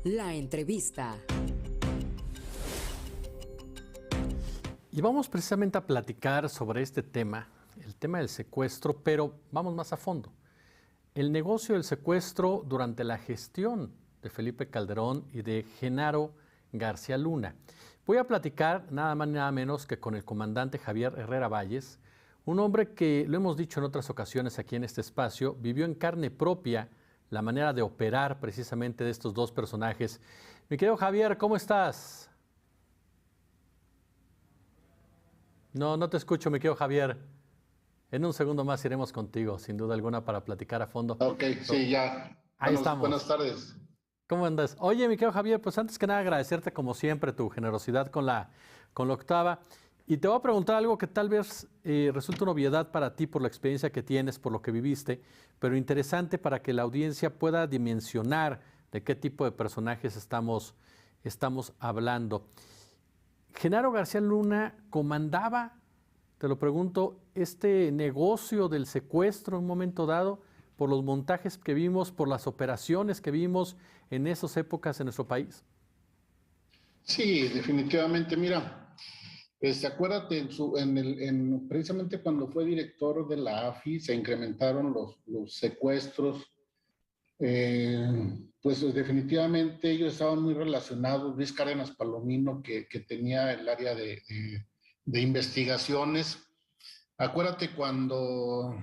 La entrevista. Y vamos precisamente a platicar sobre este tema, el tema del secuestro, pero vamos más a fondo. El negocio del secuestro durante la gestión de Felipe Calderón y de Genaro García Luna. Voy a platicar nada más ni nada menos que con el comandante Javier Herrera Valles, un hombre que, lo hemos dicho en otras ocasiones aquí en este espacio, vivió en carne propia la manera de operar precisamente de estos dos personajes. Mi querido Javier, ¿cómo estás? No te escucho, mi querido Javier. En un segundo más iremos contigo, sin duda alguna, para platicar a fondo. Ok, sí, ya. Ahí Buenas estamos. tardes. ¿Cómo andas? Oye, mi querido Javier, pues antes que nada agradecerte como siempre tu generosidad con la octava. Y te voy a preguntar algo que tal vez resulte una obviedad para ti por la experiencia que tienes, por lo que viviste, pero interesante para que la audiencia pueda dimensionar de qué tipo de personajes estamos hablando. Genaro García Luna comandaba, te lo pregunto, este negocio del secuestro en un momento dado, por los montajes que vimos, por las operaciones que vimos en esas épocas en nuestro país. Sí, definitivamente. Mira, acuérdate, precisamente cuando fue director de la AFI, se incrementaron los secuestros. Pues definitivamente ellos estaban muy relacionados. Luis Cárdenas Palomino, que tenía el área de investigaciones. Acuérdate cuando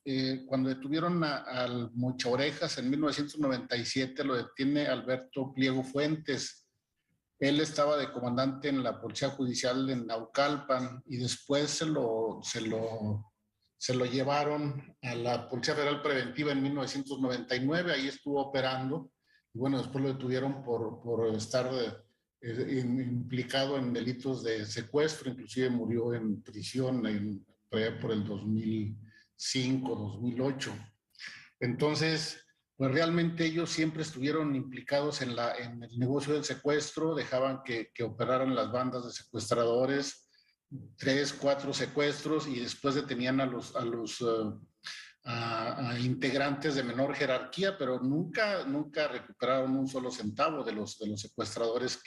detuvieron al Mocha Orejas en 1997, lo detiene Alberto Pliego Fuentes. Él estaba de comandante en la Policía Judicial en Naucalpan y después se lo llevaron a la Policía Federal Preventiva en 1999. Ahí estuvo operando y bueno, después lo detuvieron por estar implicado en delitos de secuestro. Inclusive murió en prisión por el 2005, 2008. Entonces, pues realmente ellos siempre estuvieron implicados en el negocio del secuestro, dejaban que operaran las bandas de secuestradores, 3, 4 secuestros, y después detenían a los integrantes de menor jerarquía, pero nunca recuperaron un solo centavo de los secuestradores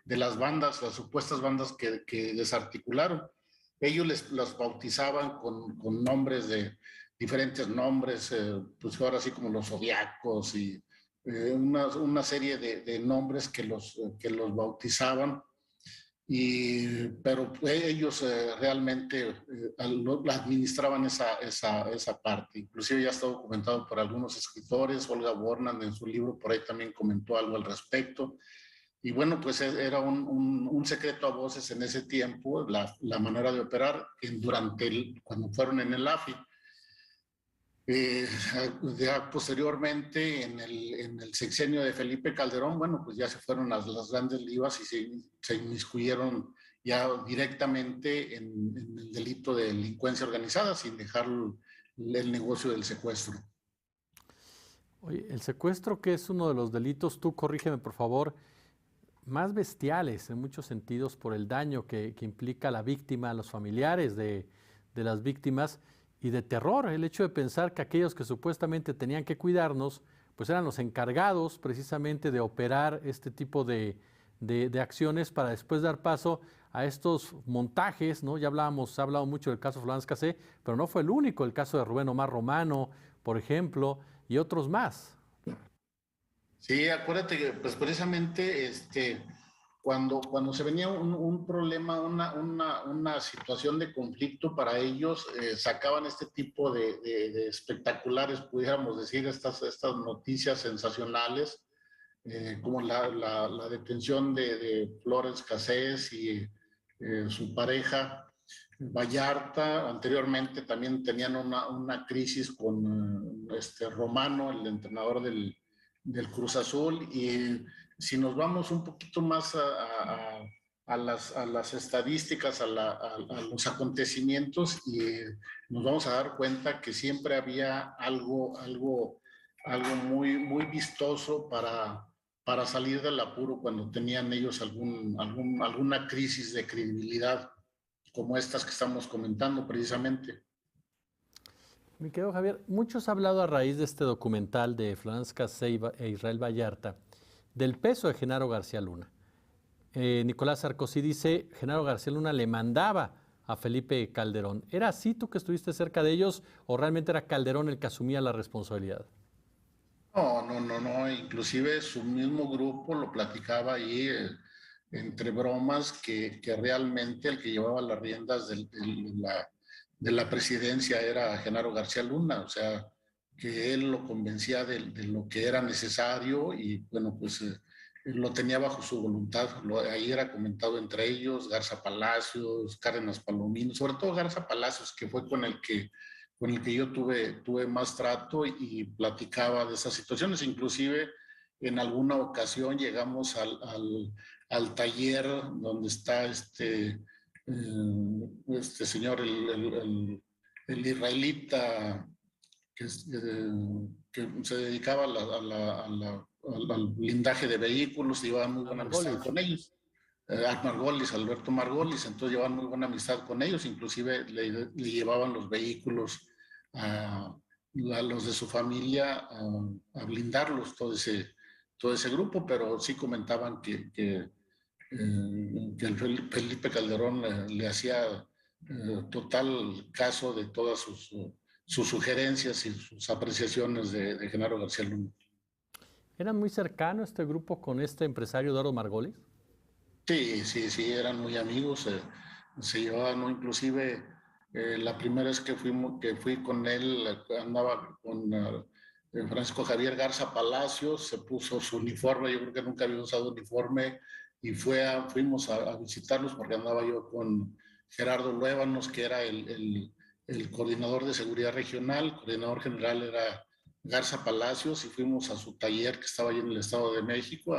de las bandas, las supuestas bandas que desarticularon. Ellos los bautizaban con nombres diferentes nombres, pues ahora sí como los zodiacos y una serie de nombres que los bautizaban. Pero ellos realmente administraban esa parte. Inclusive ya está documentado por algunos escritores. Olga Bornan en su libro por ahí también comentó algo al respecto. Y bueno, pues era un secreto a voces en ese tiempo, la manera de operar cuando fueron en el AFI. Ya posteriormente, en el sexenio de Felipe Calderón, bueno, pues ya se fueron las grandes ligas y se inmiscuyeron ya directamente en el delito de delincuencia organizada, sin dejar el negocio del secuestro. Oye, el secuestro, que es uno de los delitos, tú corrígeme por favor, más bestiales en muchos sentidos por el daño que implica a la víctima, a los familiares de las víctimas, y de terror, el hecho de pensar que aquellos que supuestamente tenían que cuidarnos, pues eran los encargados precisamente de operar este tipo de acciones para después dar paso a estos montajes, ¿no? Ya se ha hablado mucho del caso Florence Cassé, pero no fue el único, el caso de Rubén Omar Romano, por ejemplo, y otros más. Sí, acuérdate que pues precisamente cuando se venía un problema, una situación de conflicto para ellos, sacaban este tipo de espectaculares, pudiéramos decir, estas noticias sensacionales, como la detención de Florence Cassés y su pareja Vallarta. Anteriormente también tenían una crisis con Romano, el entrenador del Cruz Azul. Y si nos vamos un poquito más a las estadísticas, a los acontecimientos, y nos vamos a dar cuenta que siempre había algo muy, muy vistoso para salir del apuro cuando tenían ellos alguna crisis de credibilidad, como estas que estamos comentando precisamente. Mi querido Javier, muchos han hablado a raíz de este documental de Florence Cassé e Israel Vallarta del peso de Genaro García Luna. Nicolás Sarkozy dice, Genaro García Luna le mandaba a Felipe Calderón. ¿Era así tú que estuviste cerca de ellos o realmente era Calderón el que asumía la responsabilidad? No. Inclusive su mismo grupo lo platicaba ahí entre bromas que realmente el que llevaba las riendas de la presidencia era Genaro García Luna. O sea, que él lo convencía de lo que era necesario y bueno, pues lo tenía bajo su voluntad. Ahí era comentado entre ellos, Garza Palacios, Cárdenas Palomino, sobre todo Garza Palacios, que fue con el que yo tuve más trato y platicaba de esas situaciones. Inclusive en alguna ocasión llegamos al taller donde está este señor, el israelita que se dedicaba al blindaje de vehículos, llevaba muy A buena amistad Margolis. con ellos. Margolis, Alberto Margolis, entonces llevaban muy buena amistad con ellos, inclusive le llevaban los vehículos a, a los de su familia a blindarlos, todo ese grupo, pero sí comentaban que el Felipe Calderón le hacía total caso de todas sus sugerencias y sus apreciaciones de Genaro García Luna. ¿Era muy cercano este grupo con este empresario Eduardo Margolis? Sí, eran muy amigos, se llevaban, ¿no? Inclusive la primera vez que fui con él, andaba con Francisco Javier Garza Palacios, se puso su uniforme, yo creo que nunca había usado uniforme, y fuimos a visitarlos porque andaba yo con Gerardo Luébanos, que era el coordinador de seguridad regional, el coordinador general era Garza Palacios, y fuimos a su taller que estaba ahí en el Estado de México,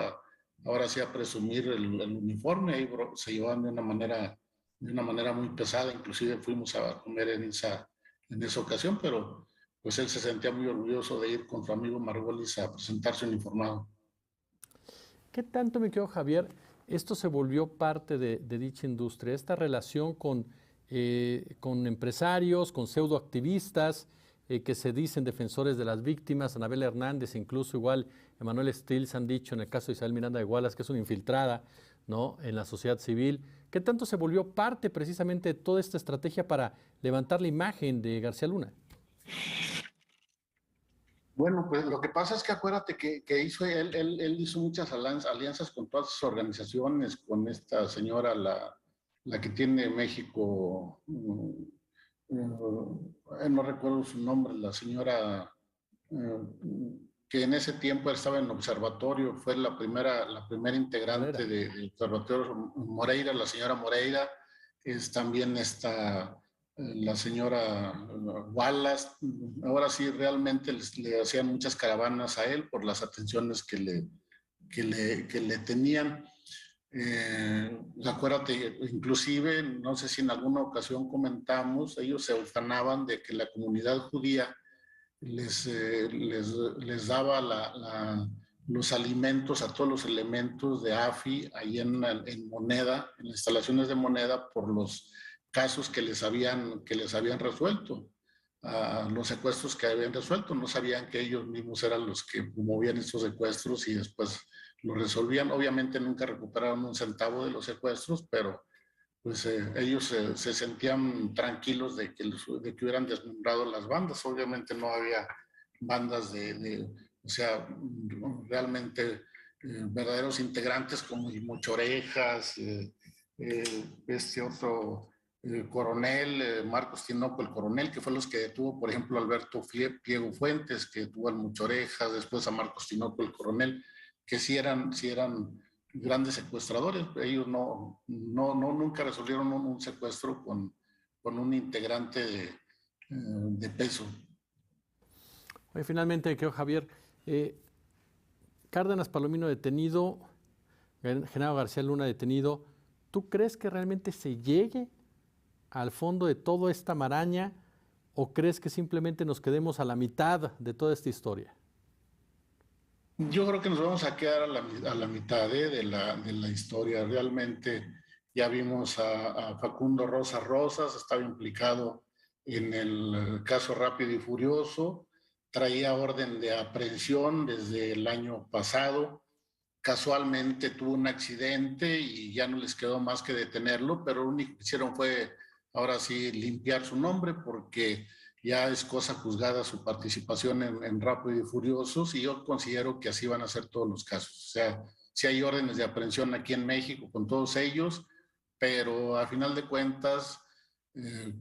ahora sí a presumir el uniforme, ahí se llevaban de una manera muy pesada, inclusive fuimos a comer en esa ocasión, pero pues él se sentía muy orgulloso de ir con su amigo Margolis a presentarse uniformado. ¿Qué tanto, mi querido Javier, esto se volvió parte de dicha industria? Esta relación con empresarios, con pseudoactivistas que se dicen defensores de las víctimas, Anabel Hernández, incluso igual Emanuel Stills han dicho en el caso de Isabel Miranda de Wallace que es una infiltrada, ¿no?, en la sociedad civil. ¿Qué tanto se volvió parte precisamente de toda esta estrategia para levantar la imagen de García Luna? Bueno, pues lo que pasa es que acuérdate que él hizo muchas alianzas con todas sus organizaciones, con esta señora, la que tiene México, no recuerdo su nombre, la señora que en ese tiempo estaba en observatorio, fue la primera integrante Morera. de observatorio, Moreira, la señora Moreira, es también la señora Wallace. Ahora sí, realmente le hacían muchas caravanas a él por las atenciones que le tenían. Acuérdate, inclusive, no sé si en alguna ocasión comentamos, ellos se ufanaban de que la comunidad judía les daba los alimentos a todos los elementos de AFI ahí en Moneda, en las instalaciones de Moneda, por los casos que les habían resuelto, los secuestros que habían resuelto. No sabían que ellos mismos eran los que promovían estos secuestros y después los resolvían. Obviamente nunca recuperaron un centavo de los secuestros, pero pues ellos se sentían tranquilos de que hubieran desmembrado las bandas. Obviamente no había bandas o sea, realmente verdaderos integrantes como Mucho Orejas, este otro coronel, Marcos Tinoco, el coronel, que fue los que detuvo, por ejemplo, Alberto Pliego Fuentes, que detuvo al Mucho Orejas, después a Marcos Tinoco, el coronel, que sí eran grandes secuestradores. Ellos nunca resolvieron un secuestro con un integrante de peso. Oye, finalmente, creo, Javier, Cárdenas Palomino detenido, Genaro García Luna detenido. ¿Tú crees que realmente se llegue al fondo de toda esta maraña o crees que simplemente nos quedemos a la mitad de toda esta historia? Yo creo que nos vamos a quedar a la mitad de la historia. Realmente ya vimos a Facundo Rosas, estaba implicado en el caso Rápido y Furioso, traía orden de aprehensión desde el año pasado. casualmente tuvo un accidente y ya no les quedó más que detenerlo, pero lo único que hicieron fue ahora sí limpiar su nombre porque ya es cosa juzgada su participación en Rápido y Furiosos y yo considero que así van a ser todos los casos. O sea, si hay órdenes de aprehensión aquí en México con todos ellos, pero a final de cuentas,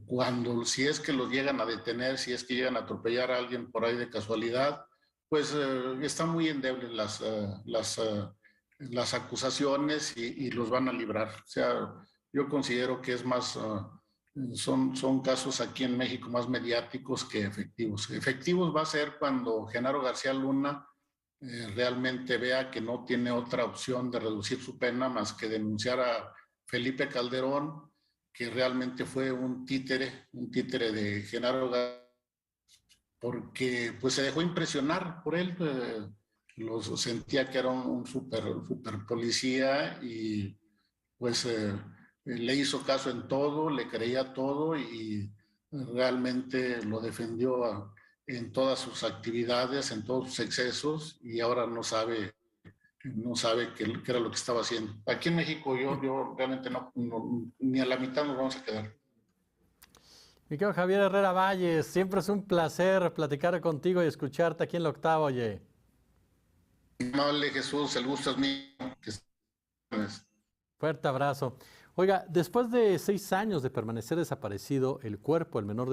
cuando si es que los llegan a detener, si es que llegan a atropellar a alguien por ahí de casualidad, pues están muy endebles las acusaciones y los van a librar. O sea, yo considero que es más, son casos aquí en México más mediáticos que efectivos. Efectivos va a ser cuando Genaro García Luna realmente vea que no tiene otra opción de reducir su pena más que denunciar a Felipe Calderón, que realmente fue un títere de Genaro García, porque pues se dejó impresionar por él, los sentía que era un super policía y pues le hizo caso en todo, le creía todo y realmente lo defendió en todas sus actividades, en todos sus excesos y ahora no sabe qué era lo que estaba haciendo. Aquí en México yo realmente ni a la mitad nos vamos a quedar. Mi querido Javier Herrera Valles, siempre es un placer platicar contigo y escucharte aquí en la Octava, oye. Amable Jesús, el gusto es mío. Fuerte abrazo. Oiga, después de 6 años de permanecer desaparecido, el cuerpo, el menor de